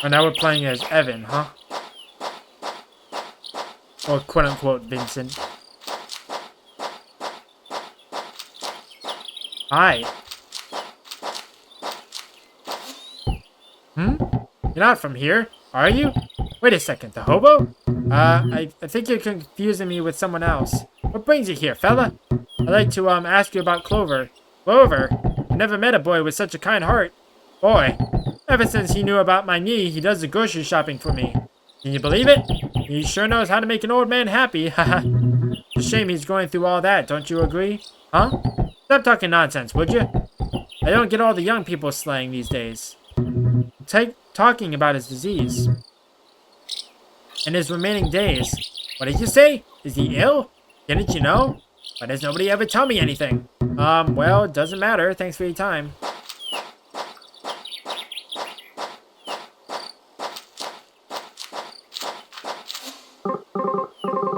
Oh, now we're playing as Evan, huh? Or quote-unquote Vincent. Hi. Hmm? You're not from here, are you? Wait a second, the hobo? I think you're confusing me with someone else. What brings you here, fella? I'd like to, ask you about Clover. Clover? I never met a boy with such a kind heart. Boy, ever since he knew about my knee, he does the grocery shopping for me. Can you believe it? He sure knows how to make an old man happy, haha. It's a shame he's going through all that, don't you agree? Huh? Stop talking nonsense, would you? I don't get all the young people slang these days. Talking about his disease. And his remaining days. What did you say? Is he ill? Didn't you know? Why does nobody ever tell me anything? Well, it doesn't matter. Thanks for your time.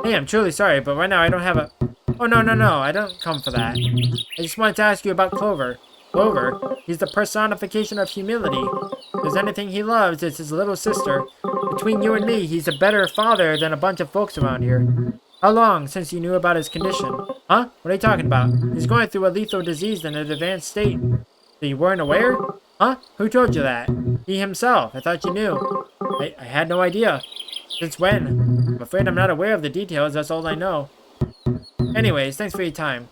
Hey, I'm truly sorry, but right now I don't have a... Oh, no, I don't come for that. I just wanted to ask you about Clover. Clover? He's the personification of humility. If there's anything he loves, it's his little sister. Between you and me, he's a better father than a bunch of folks around here. How long since you knew about his condition? Huh? What are you talking about? He's going through a lethal disease in an advanced state. So you weren't aware? Huh? Who told you that? He himself. I thought you knew. I had no idea. Since when? I'm afraid I'm not aware of the details, that's all I know. Anyways, thanks for your time.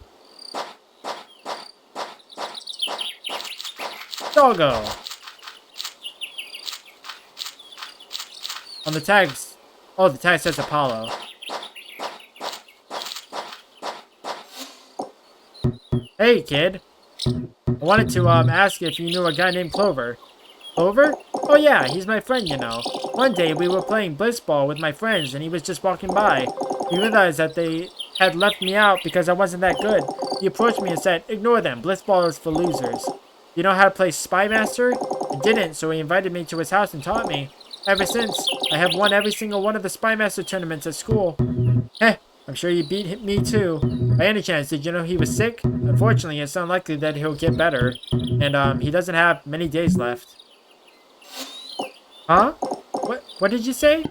Doggo! On the tags... Oh, the tag says Apollo. Hey, kid. I wanted to, ask you if you knew a guy named Clover. Clover? Oh yeah, he's my friend, you know. One day, we were playing blitzball with my friends, and he was just walking by. He realized that they had left me out because I wasn't that good. He approached me and said, "Ignore them, blitzball is for losers." You know how to play Spy Master? I didn't, so he invited me to his house and taught me. Ever since, I have won every single one of the Spy Master tournaments at school. Heh, I'm sure you beat me too. By any chance, did you know he was sick? Unfortunately, it's unlikely that he'll get better. And, he doesn't have many days left. Huh? What did you say?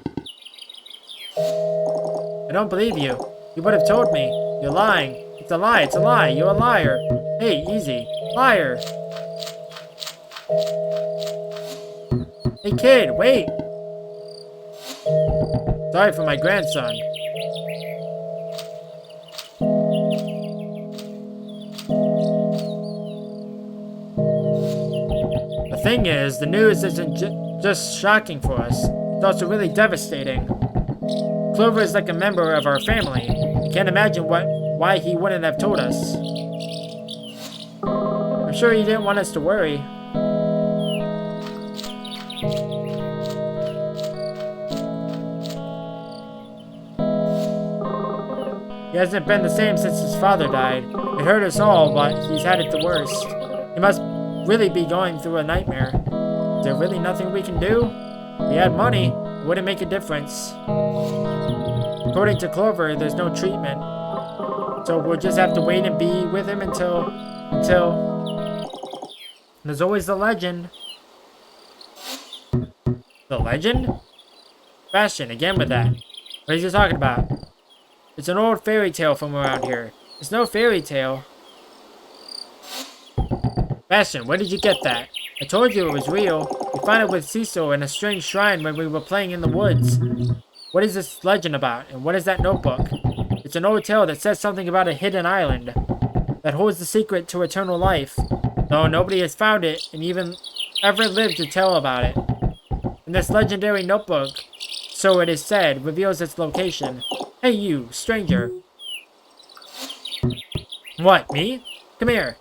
I don't believe you. You would have told me. You're lying. It's a lie. You're a liar. Hey, easy. Liar. Hey, kid, wait. Sorry for my grandson. The thing is, the news isn't just shocking for us. It's also really devastating. Clover is like a member of our family. I can't imagine why he wouldn't have told us. I'm sure he didn't want us to worry. He hasn't been the same since his father died. It hurt us all, but he's had it the worst. He must really be going through a nightmare. Is there really nothing we can do? If we had money, it wouldn't make a difference. According to Clover, there's no treatment. So we'll just have to wait and be with him until... There's always the legend. The legend? Bastion, again with that. What are you talking about? It's an old fairy tale from around here. It's no fairy tale. Bastion, where did you get that? I told you it was real. We found it with Cecil in a strange shrine when we were playing in the woods. What is this legend about, and what is that notebook? It's an old tale that says something about a hidden island that holds the secret to eternal life, though nobody has found it and even ever lived to tell about it. And this legendary notebook, so it is said, reveals its location. Hey you, stranger. What, me? Come here.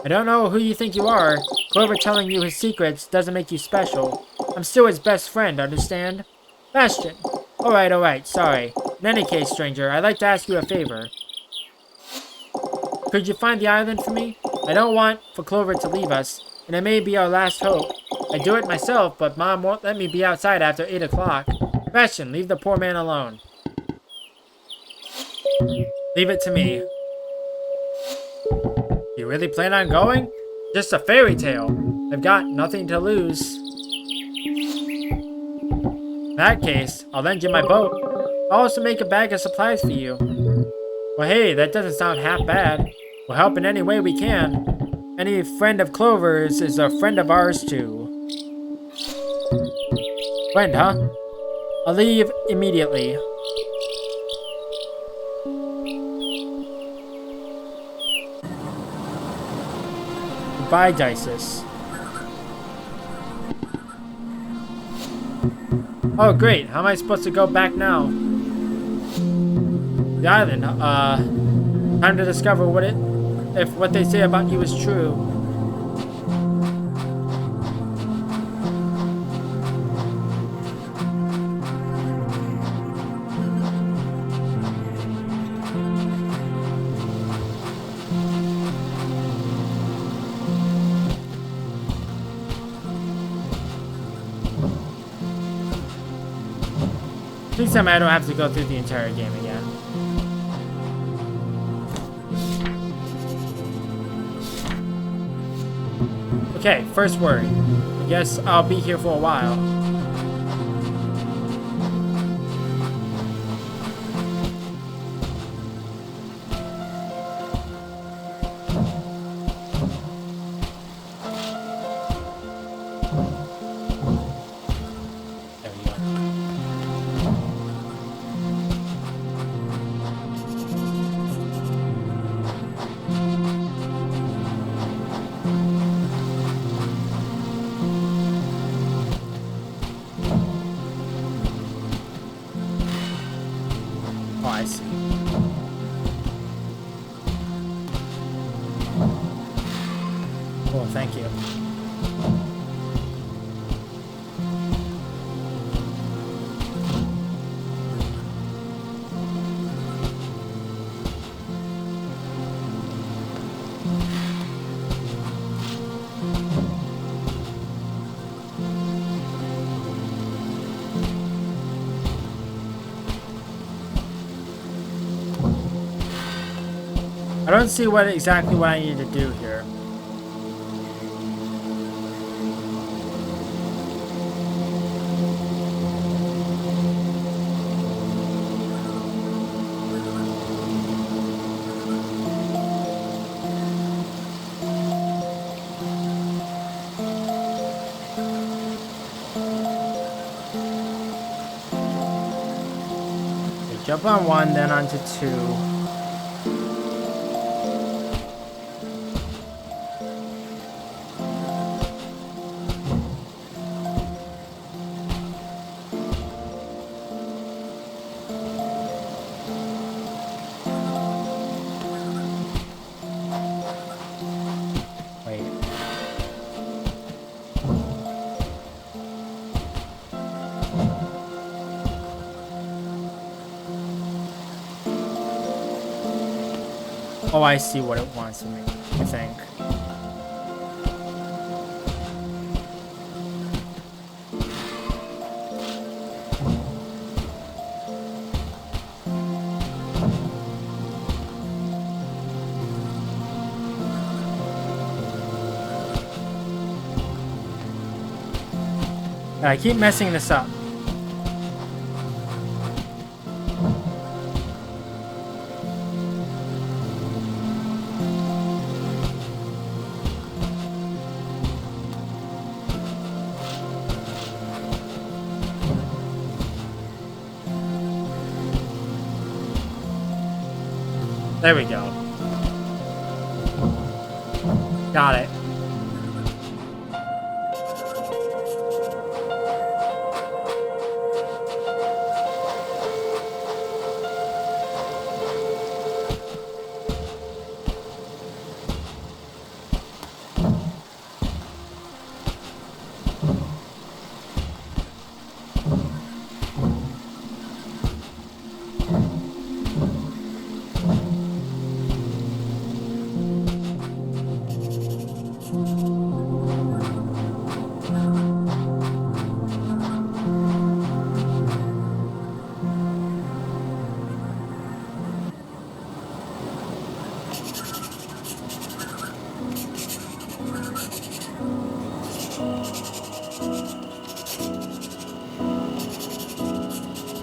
I don't know who you think you are. Whoever telling you his secrets doesn't make you special. I'm still his best friend, understand? Bastion. Alright, sorry. In any case, stranger, I'd like to ask you a favor. Could you find the island for me? I don't want for Clover to leave us, and it may be our last hope. I'd do it myself, but Mom won't let me be outside after 8 o'clock. Bastion, leave the poor man alone. Leave it to me. You really plan on going? Just a fairy tale. I've got nothing to lose. In that case, I'll lend you my boat. I'll also make a bag of supplies for you. Well, hey, that doesn't sound half bad. We'll help in any way we can. Any friend of Clover's is a friend of ours, too. Friend, huh? I'll leave immediately. Goodbye, Dices. Oh, great. How am I supposed to go back now? The island, time to discover if what they say about you is true. Next time I don't have to go through the entire game again. Okay, first word. I guess I'll be here for a while. There we go. Oh, I see. Cool, thank you. I don't see exactly what I need to do here. Okay, jump on one, then onto two. Oh, I see what it wants from me, I think. I keep messing this up. There we go. Got it.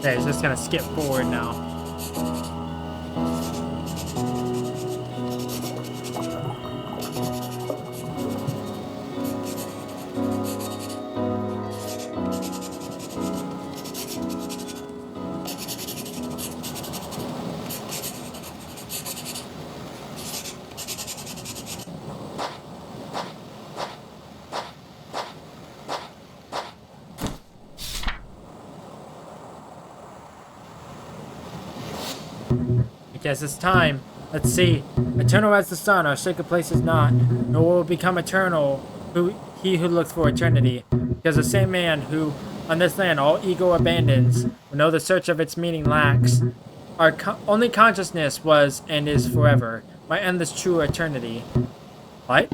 Okay, it's just gonna skip forward now. I guess it's time. Let's see. Eternal as the sun, our sacred place is not, nor will become eternal he who looks for eternity. Because the same man who, on this land, all ego abandons, will know the search of its meaning lacks. Our only consciousness was and is forever, my endless true eternity. What?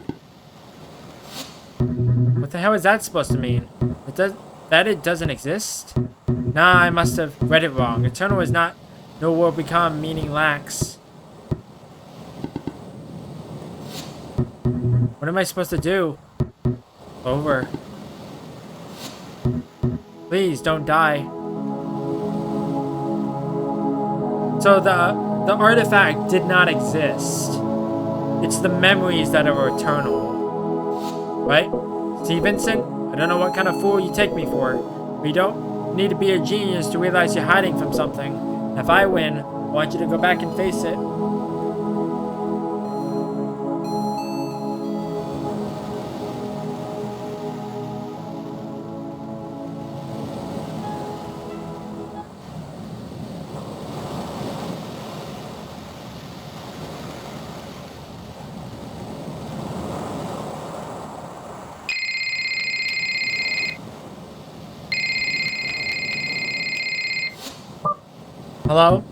What the hell is that supposed to mean? It doesn't exist? Nah, I must have read it wrong. Eternal is not, nor will become, meaning lacks. What am I supposed to do? Over. Please don't die. So the artifact did not exist. It's the memories that are eternal. Right? See, Vincent? I don't know what kind of fool you take me for. But you don't need to be a genius to realize you're hiding from something. If I win, I want you to go back and face it. Hello?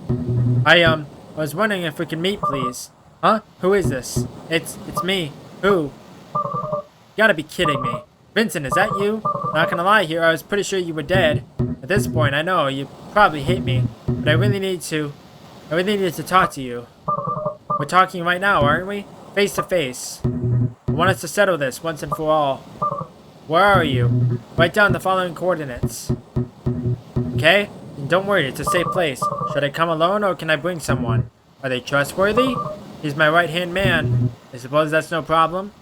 I was wondering if we could meet, please. Huh? Who is this? It's me. Who? You gotta be kidding me. Vincent, is that you? Not gonna lie here, I was pretty sure you were dead. At this point, I know, you probably hate me. But I really needed to talk to you. We're talking right now, aren't we? Face to face. I want us to settle this once and for all. Where are you? Write down the following coordinates. Okay? And don't worry, it's a safe place. Should I come alone or can I bring someone? Are they trustworthy? He's my right-hand man. I suppose that's no problem.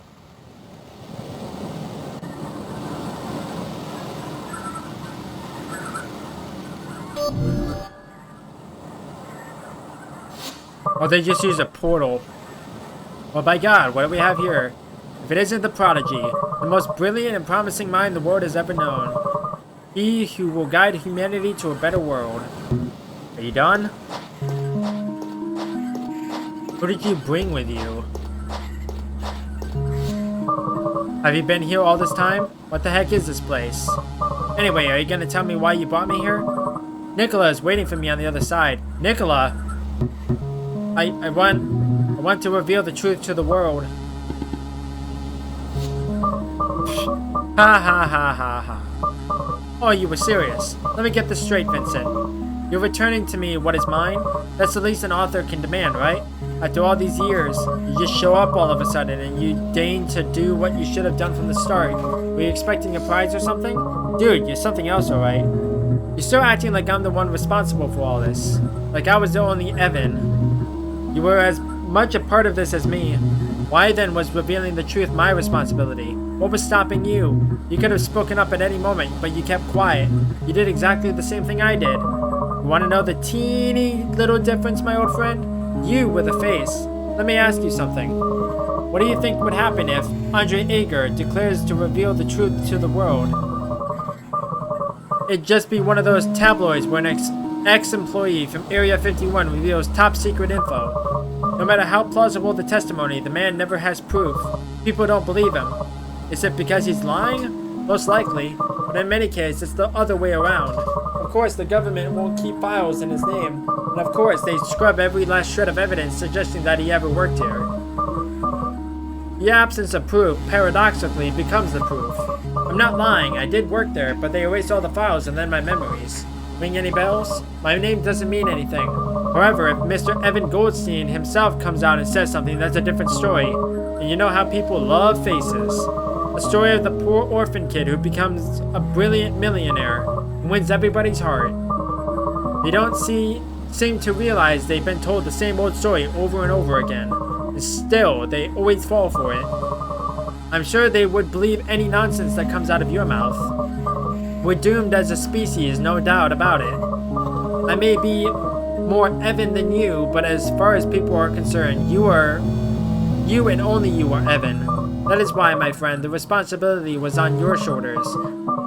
Or they just use a portal. Well, by God, what do we have here? If it isn't the Prodigy, the most brilliant and promising mind the world has ever known. He who will guide humanity to a better world. Are you done? Who did you bring with you? Have you been here all this time? What the heck is this place? Anyway, are you gonna tell me why you brought me here? Nicola is waiting for me on the other side. Nicola! I want to reveal the truth to the world. Ha ha ha ha ha. Oh, you were serious. Let me get this straight, Vincent. You're returning to me what is mine? That's the least an author can demand, right? After all these years, you just show up all of a sudden and you deign to do what you should have done from the start. Were you expecting a prize or something? Dude, you're something else, alright? You're still acting like I'm the one responsible for all this. Like I was the only Evan. You were as much a part of this as me. Why then was revealing the truth my responsibility? What was stopping you? You could have spoken up at any moment, but you kept quiet. You did exactly the same thing I did. You want to know the teeny little difference, my old friend? You were the face. Let me ask you something. What do you think would happen if Andre Ager declares to reveal the truth to the world? It'd just be one of those tabloids where an ex-employee from Area 51 reveals top secret info. No matter how plausible the testimony, the man never has proof. People don't believe him. Is it because he's lying? Most likely, but in many cases, it's the other way around. Of course, the government won't keep files in his name, and of course, they scrub every last shred of evidence suggesting that he ever worked here. The absence of proof, paradoxically, becomes the proof. I'm not lying, I did work there, but they erased all the files and then my memories. Ring any bells? My name doesn't mean anything. However, if Mr. Evan Goldstein himself comes out and says something, that's a different story. And you know how people love faces. A story of the poor orphan kid who becomes a brilliant millionaire and wins everybody's heart. They don't seem to realize they've been told the same old story over and over again. And still, they always fall for it. I'm sure they would believe any nonsense that comes out of your mouth. We're doomed as a species, no doubt about it. I may be more Evan than you, but as far as people are concerned, you and only you are Evan. That is why, my friend, the responsibility was on your shoulders.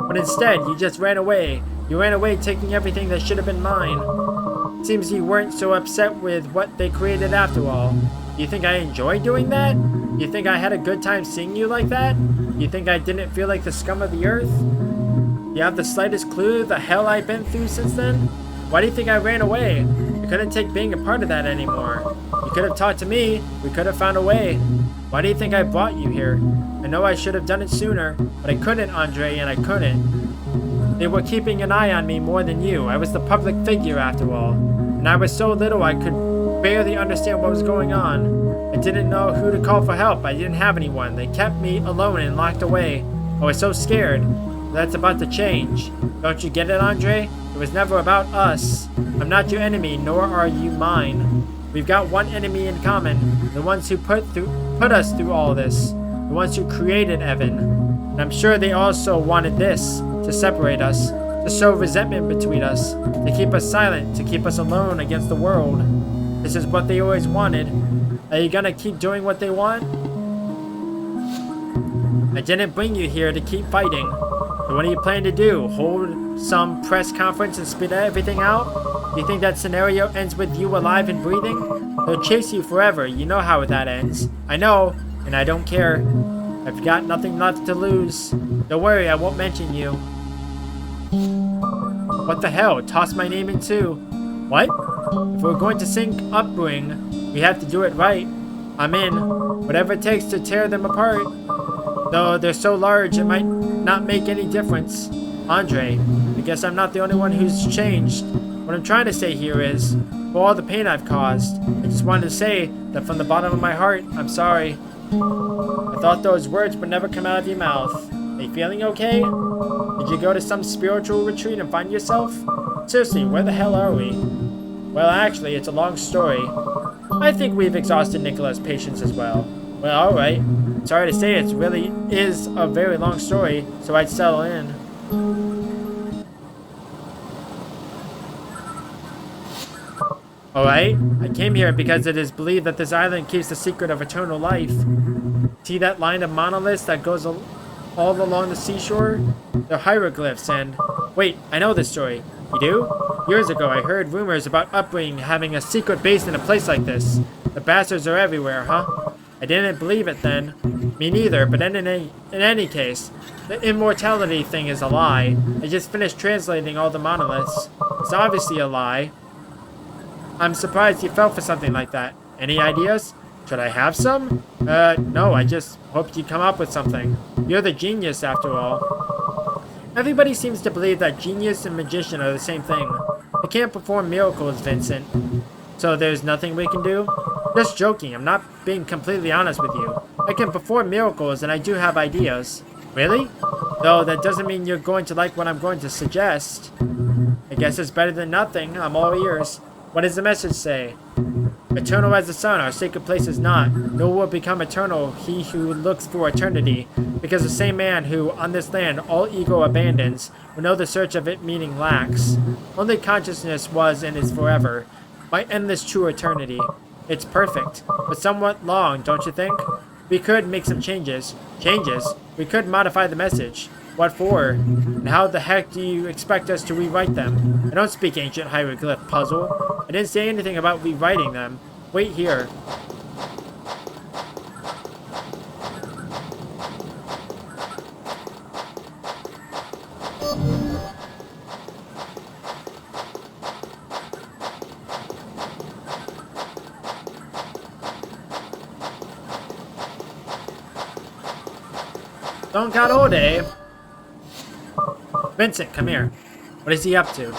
But instead, you just ran away. You ran away taking everything that should have been mine. It seems you weren't so upset with what they created after all. You think I enjoyed doing that? You think I had a good time seeing you like that? You think I didn't feel like the scum of the earth? You have the slightest clue the hell I've been through since then? Why do you think I ran away? I couldn't take being a part of that anymore. You could have talked to me. We could have found a way. Why do you think I brought you here? I know I should have done it sooner, but I couldn't, Andre, and I couldn't. They were keeping an eye on me more than you. I was the public figure after all. And I was so little I could barely understand what was going on. I didn't know who to call for help. I didn't have anyone. They kept me alone and locked away. I was so scared. That's about to change. Don't you get it, Andre? It was never about us. I'm not your enemy, nor are you mine. We've got one enemy in common. The ones who put us through all this. The ones who created Evan. And I'm sure they also wanted this. To separate us. To sow resentment between us. To keep us silent. To keep us alone against the world. This is what they always wanted. Are you gonna keep doing what they want? I didn't bring you here to keep fighting. So what do you plan to do? Hold some press conference and spit everything out? You think that scenario ends with you alive and breathing? They'll chase you forever. You know how that ends. I know, and I don't care. I've got nothing left to lose. Don't worry, I won't mention you. What the hell? Toss my name in too. What? If we're going to sink Upbring, we have to do it right. I'm in. Whatever it takes to tear them apart. Though they're so large, it might not make any difference. Andre, I guess I'm not the only one who's changed. What I'm trying to say here is, for all the pain I've caused, I just wanted to say that from the bottom of my heart, I'm sorry. I thought those words would never come out of your mouth. Are you feeling okay? Did you go to some spiritual retreat and find yourself? Seriously, where the hell are we? Well, actually, it's a long story. I think we've exhausted Nicola's patience as well. Well, alright. Sorry to say, it really is a very long story, so I'd settle in. Alright, I came here because it is believed that this island keeps the secret of eternal life. See that line of monoliths that goes all along the seashore? They're hieroglyphs and... Wait, I know this story. You do? Years ago, I heard rumors about Upbring having a secret base in a place like this. The bastards are everywhere, huh? I didn't believe it then. Me neither, but in any case, the immortality thing is a lie. I just finished translating all the monoliths. It's obviously a lie. I'm surprised you fell for something like that. Any ideas? Should I have some? No, I just hoped you'd come up with something. You're the genius, after all. Everybody seems to believe that genius and magician are the same thing. I can't perform miracles, Vincent. So there's nothing we can do? Just joking, I'm not being completely honest with you. I can perform miracles and I do have ideas. Really? Though that doesn't mean you're going to like what I'm going to suggest. I guess it's better than nothing. I'm all ears. What does the message say? Eternal as the sun, our sacred place is not, nor will become eternal he who looks for eternity, because the same man who, on this land, all ego abandons, will know the search of it meaning lacks. Only consciousness was and is forever, my endless true eternity. It's perfect, but somewhat long, don't you think? We could make some changes. Changes? We could modify the message. What for? And how the heck do you expect us to rewrite them? I don't speak ancient hieroglyph puzzle. I didn't say anything about rewriting them. Wait here. Don Quixote. Vincent, come here. What is he up to?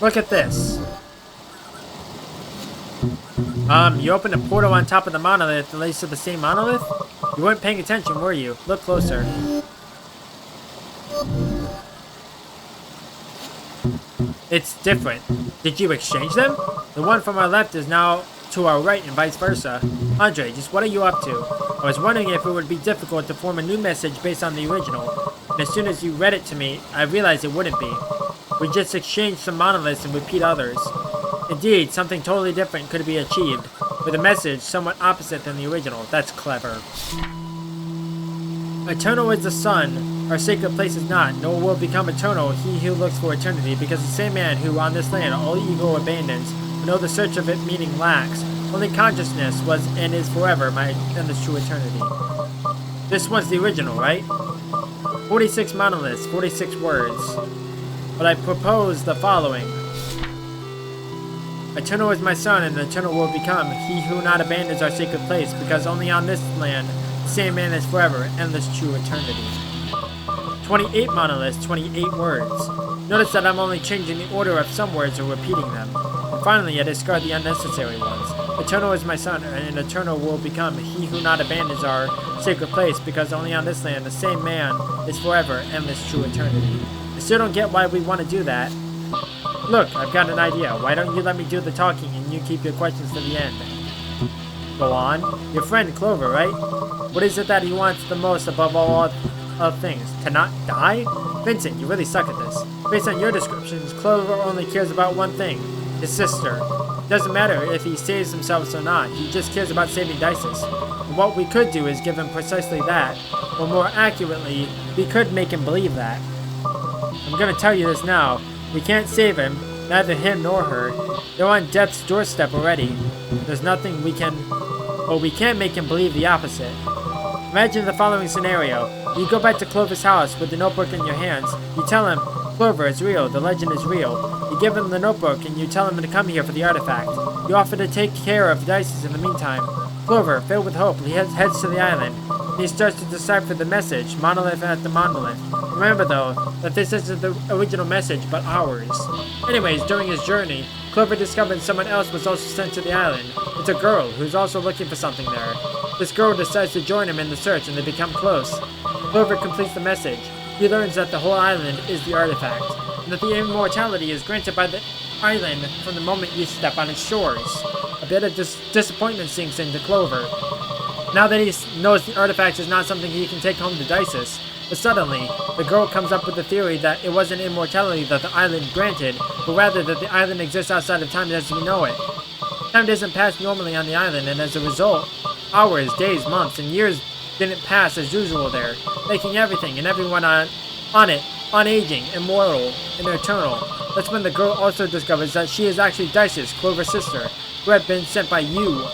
Look at this. You opened a portal on top of the monolith that leads to the same monolith? You weren't paying attention, were you? Look closer. It's different. Did you exchange them? The one from our left is now to our right and vice versa. Andre, just what are you up to? I was wondering if it would be difficult to form a new message based on the original. And as soon as you read it to me, I realized it wouldn't be. We just exchange some monoliths and repeat others. Indeed, something totally different could be achieved, with a message somewhat opposite than the original. That's clever. Eternal is the sun, our sacred place is not, nor will become eternal he who looks for eternity, because the same man who on this land all ego abandons, will know the search of it meaning lacks. Only consciousness was and is forever my endless true eternity. This one's the original, right? 46 monoliths, 46 words. But I propose the following. Eternal is my son, and eternal will become he who not abandons our sacred place, because only on this land the same man is forever, endless true eternity. 28 monoliths, 28 words. Notice that I'm only changing the order of some words or repeating them. And finally, I discard the unnecessary ones. Eternal is my son, and eternal will become he who not abandons our sacred place, because only on this land the same man is forever, endless true eternity. I still don't get why we want to do that. Look, I've got an idea. Why don't you let me do the talking and you keep your questions to the end? Go on. Your friend Clover, right? What is it that he wants the most above all other things? To not die? Vincent, you really suck at this. Based on your descriptions, Clover only cares about one thing. His sister. It doesn't matter if he saves himself or not. He just cares about saving Dices. And what we could do is give him precisely that. Or more accurately, we could make him believe that. I'm gonna tell you this now. We can't save him, neither him nor her. They're on death's doorstep already. There's nothing we can... Well, we can't make him believe the opposite. Imagine the following scenario. You go back to Clover's house with the notebook in your hands. You tell him, Clover is real, the legend is real. You give him the notebook and you tell him to come here for the artifact. You offer to take care of Dices in the meantime. Clover, filled with hope, he heads to the island. He starts to decipher the message, monolith after monolith. Remember, though, that this isn't the original message, but ours. Anyways, during his journey, Clover discovered someone else was also sent to the island. It's a girl who's also looking for something there. This girl decides to join him in the search, and they become close. Clover completes the message. He learns that the whole island is the artifact, and that the immortality is granted by the island from the moment you step on its shores. A bit of disappointment sinks into Clover. Now that he knows the artifact is not something he can take home to Dices, but suddenly, the girl comes up with the theory that it wasn't immortality that the island granted, but rather that the island exists outside of time as we know it. Time doesn't pass normally on the island, and as a result, hours, days, months, and years didn't pass as usual there, making everything and everyone on it unaging, immortal, and eternal. That's when the girl also discovers that she is actually Dices, Clover's sister, who had been sent by you,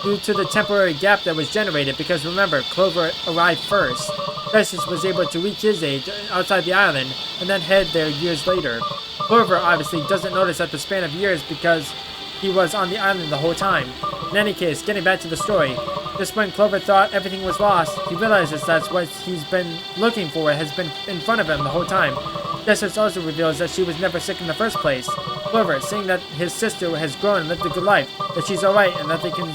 due to the temporary gap that was generated, because remember, Clover arrived first. Dices was able to reach his age outside the island, and then head there years later. Clover obviously doesn't notice at the span of years because he was on the island the whole time. In any case, getting back to the story, just when Clover thought everything was lost, he realizes that's what he's been looking for has been in front of him the whole time. Dices also reveals that she was never sick in the first place. Clover, seeing that his sister has grown and lived a good life, that she's alright and that they can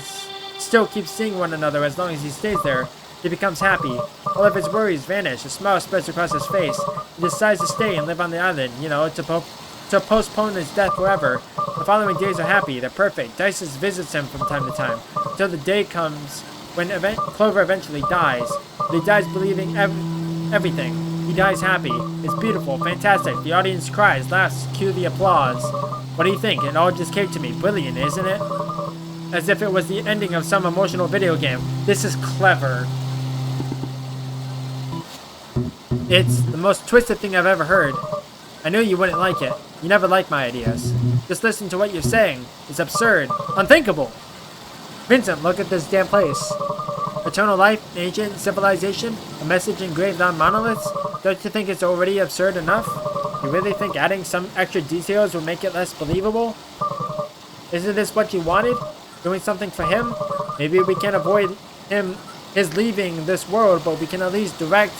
still keep seeing one another as long as he stays there, he becomes happy. All of his worries vanish, a smile spreads across his face. He decides to stay and live on the island, to postpone his death forever. The following days are happy, they're perfect. Dices visits him from time to time, until the day comes when Clover eventually dies. But he dies believing everything. He dies happy. It's beautiful, fantastic. The audience cries, laughs, cue the applause. What do you think? It all just came to me. Brilliant, isn't it? As if it was the ending of some emotional video game. This is clever. It's the most twisted thing I've ever heard. I knew you wouldn't like it. You never like my ideas. Just listen to what you're saying. It's absurd. Unthinkable! Vincent, look at this damn place. Eternal life, ancient civilization, a message engraved on monoliths? Don't you think it's already absurd enough? You really think adding some extra details will make it less believable? Isn't this what you wanted? Doing something for him? Maybe we can avoid his leaving this world, but we can at least direct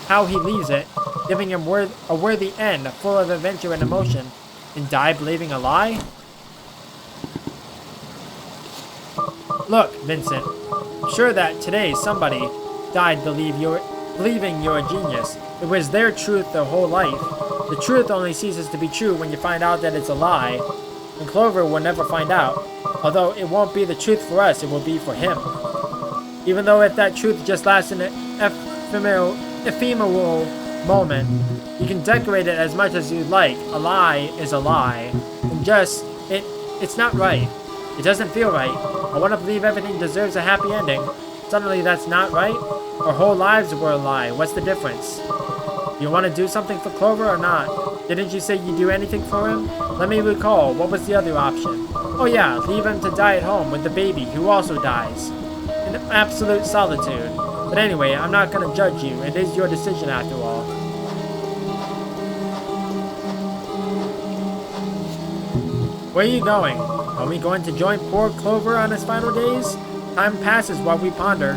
how he leaves it, giving him a worthy end, full of adventure and emotion, and die believing a lie? Look, Vincent, I'm sure that today somebody died believing you're a genius. It was their truth their whole life. The truth only ceases to be true when you find out that it's a lie. And Clover will never find out. Although it won't be the truth for us, it will be for him. Even though if that truth just lasts an ephemeral moment, you can decorate it as much as you'd like. A lie is a lie. And it's not right. It doesn't feel right. I want to believe everything deserves a happy ending. Suddenly that's not right? Our whole lives were a lie. What's the difference? Do you want to do something for Clover or not? Didn't you say you'd do anything for him? Let me recall. What was the other option? Oh yeah, leave him to die at home with the baby who also dies. In absolute solitude. But anyway, I'm not going to judge you. It is your decision after all. Where are you going? Are we going to join poor Clover on his final days? Time passes while we ponder.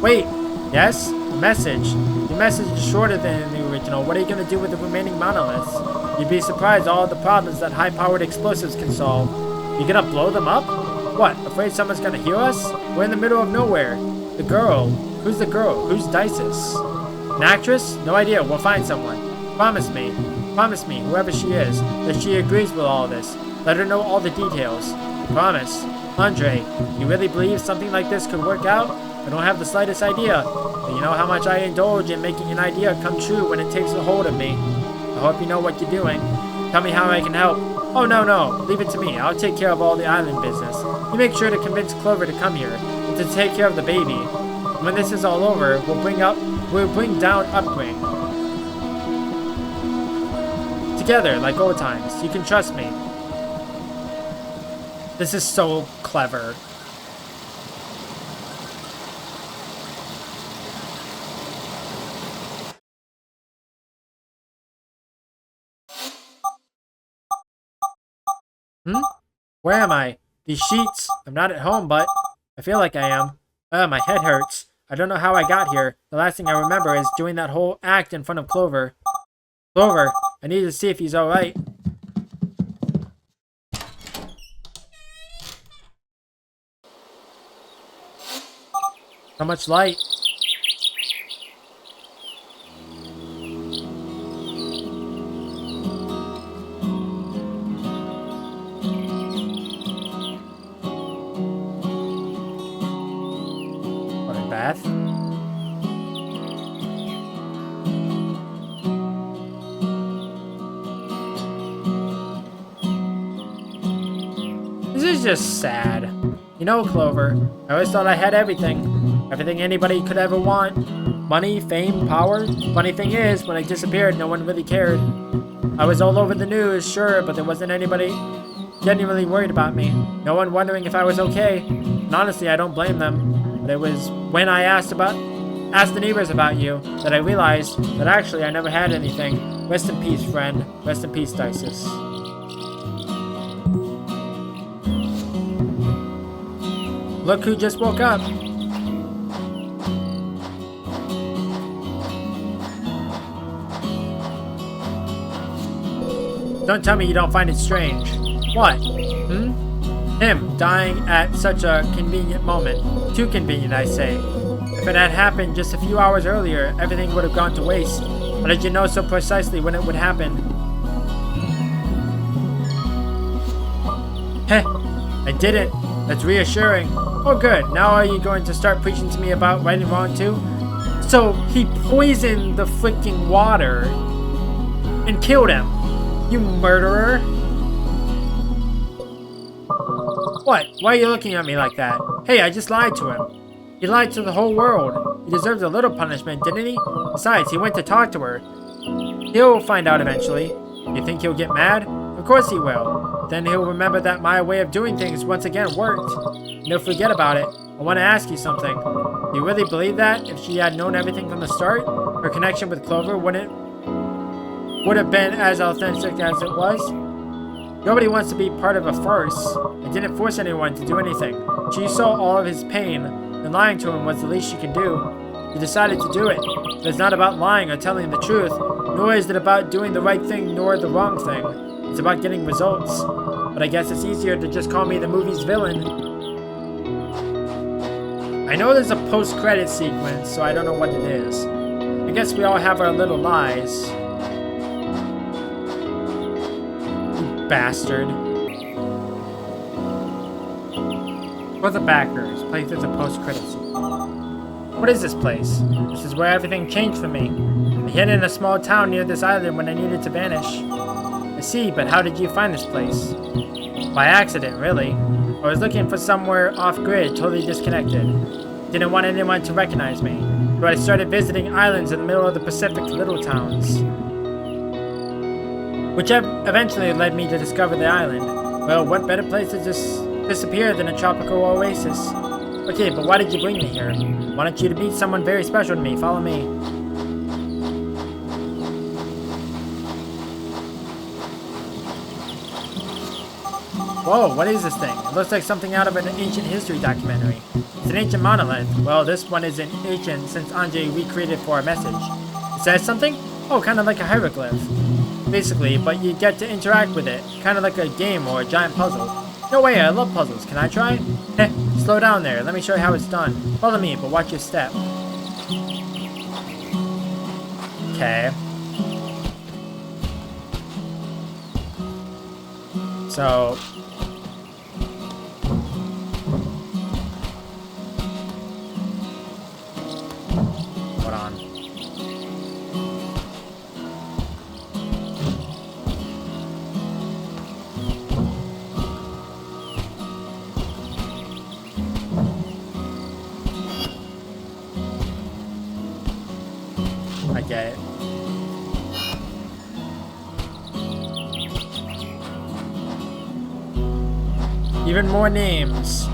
Wait, yes? The message. The message is shorter than the original. What are you going to do with the remaining monoliths? You'd be surprised at all the problems that high-powered explosives can solve. You gonna blow them up? What, afraid someone's gonna hear us? We're in the middle of nowhere. The girl. Who's the girl? Who's Dices? An actress? No idea. We'll find someone. Promise me, whoever she is, that she agrees with all this. Let her know all the details. Promise. Andre, you really believe something like this could work out? I don't have the slightest idea, but you know how much I indulge in making an idea come true when it takes a hold of me. I hope you know what you're doing. Tell me how I can help. Oh, no. Leave it to me. I'll take care of all the island business. You make sure to convince Clover to come here and to take care of the baby. And when this is all over, we'll bring down Upbring. Together, like old times. You can trust me. This is so clever. Where am I? These sheets. I'm not at home, but I feel like I am. My head hurts. I don't know how I got here. The last thing I remember is doing that whole act in front of Clover. Clover, I need to see if he's alright. So much light. Bath. This is just sad. You know, Clover, I always thought I had everything. Everything anybody could ever want. Money, fame, power. Funny thing is, when I disappeared, no one really cared. I was all over the news, sure, but there wasn't anybody genuinely worried about me. No one wondering if I was okay. And honestly, I don't blame them. But it was when I asked the neighbors about you that I realized that actually I never had anything. Rest in peace, friend. Rest in peace, Dices. Look who just woke up. Don't tell me you don't find it strange. What? Him dying at such a convenient moment. Too convenient, I say. If it had happened just a few hours earlier, everything would have gone to waste. How did you know so precisely when it would happen? Heh, I didn't. That's reassuring. Oh good, now are you going to start preaching to me about right and wrong too? So, he poisoned the freaking water and killed him. You murderer. What? Why are you looking at me like that? Hey, I just lied to him. He lied to the whole world. He deserves a little punishment, didn't he? Besides, he went to talk to her. He'll find out eventually. You think he'll get mad? Of course he will. Then he'll remember that my way of doing things once again worked. And he'll forget about it. I want to ask you something. Do you really believe that if she had known everything from the start, her connection with Clover would have been as authentic as it was? Nobody wants to be part of a farce. I didn't force anyone to do anything. She saw all of his pain, and lying to him was the least she could do. You decided to do it. But it's not about lying or telling the truth, nor is it about doing the right thing nor the wrong thing. It's about getting results. But I guess it's easier to just call me the movie's villain. I know there's a post-credit sequence, so I don't know what it is. I guess we all have our little lies. You bastard. For the backers, play through the post-credit sequence. What is this place? This is where everything changed for me. I hid in a small town near this island when I needed to vanish. I see, but how did you find this place? By accident, really. I was looking for somewhere off-grid, totally disconnected. Didn't want anyone to recognize me. So I started visiting islands in the middle of the Pacific, little towns. Which eventually led me to discover the island. Well, what better place to just disappear than a tropical oasis? Okay, but why did you bring me here? Wanted you to meet someone very special to me. Follow me. Whoa, what is this thing? It looks like something out of an ancient history documentary. It's an ancient monolith. Well, this one isn't ancient since Andre recreated for our message. It says something? Oh, kind of like a hieroglyph. Basically, but you get to interact with it. Kind of like a game or a giant puzzle. No way, I love puzzles. Can I try? Heh, slow down there. Let me show you how it's done. Follow me, but watch your step. Okay. So... hold on. I get it. Even more names.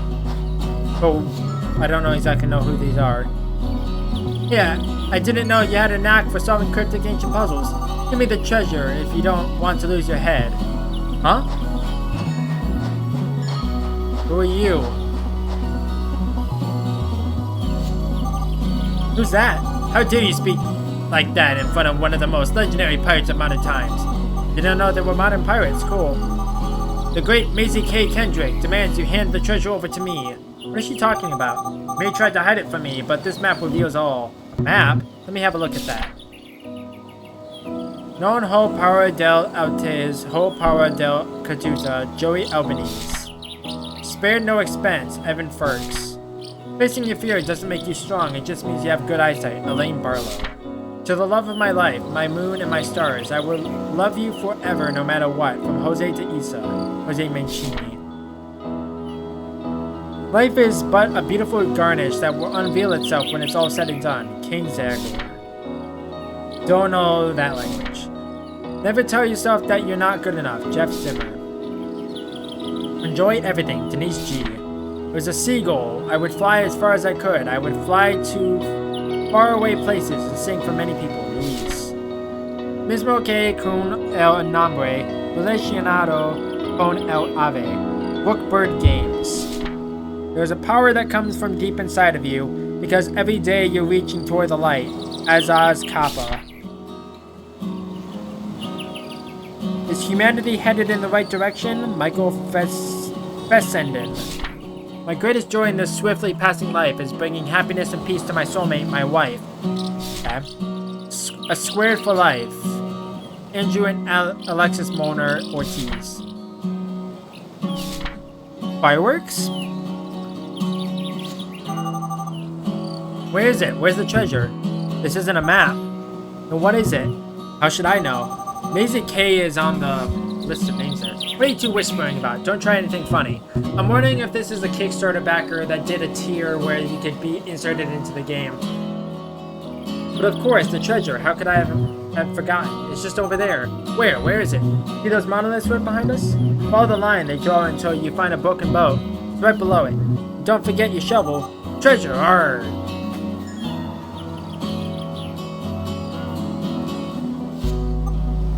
Oh, I don't exactly know who these are. Yeah, I didn't know you had a knack for solving cryptic ancient puzzles. Give me the treasure if you don't want to lose your head. Huh? Who are you? Who's that? How dare you speak like that in front of one of the most legendary pirates of modern times? Didn't know there were modern pirates. Cool. The great Maisie K. Kendrick demands you hand the treasure over to me. What is she talking about? May tried to hide it from me, but this map reveals all. A map? Let me have a look at that. Non ho power del Altes, ho power del Catuta, Joey Albanese. Spared no expense, Evan Ferks. Facing your fear doesn't make you strong, it just means you have good eyesight, Elaine Barlow. To the love of my life, my moon and my stars, I will love you forever no matter what, from Jose to Isa, Jose Mancini. Life is but a beautiful garnish that will unveil itself when it's all said and done. King Zagor. Don't know that language. Never tell yourself that you're not good enough. Jeff Zimmer. Enjoy everything. Denise G. It was a seagull. I would fly as far as I could. I would fly to faraway places and sing for many people. Luis. Mismo que con el nombre relacionado con el ave. Bookbird Games. There's a power that comes from deep inside of you, because every day you're reaching toward the light. Azaz Kappa. Is humanity headed in the right direction? Michael Fessenden. My greatest joy in this swiftly passing life is bringing happiness and peace to my soulmate, my wife. Okay. A squared for life. Andrew and Alexis Molnar Ortiz. Fireworks? Where is it? Where's the treasure? This isn't a map. Then what is it? How should I know? Maisie K is on the list of names there. What are you two whispering about? Don't try anything funny. I'm wondering if this is a Kickstarter backer that did a tier where you could be inserted into the game. But of course, the treasure. How could I have forgotten? It's just over there. Where? Where is it? See those monoliths right behind us? Follow the line they draw until you find a broken boat. It's right below it. Don't forget your shovel. Treasure! Arr!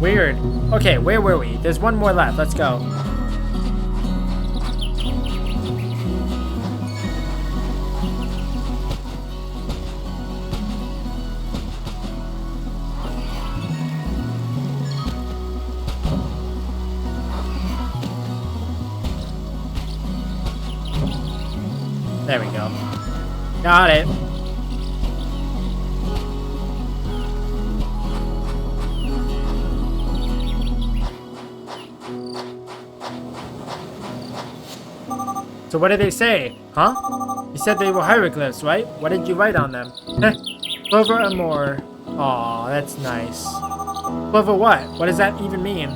Weird. Okay, where were we? There's one more left. Let's go. There we go. Got it. So what did they say? Huh? You said they were hieroglyphs, right? What did you write on them? Clover and more. Aw, that's nice. Clover what? What does that even mean?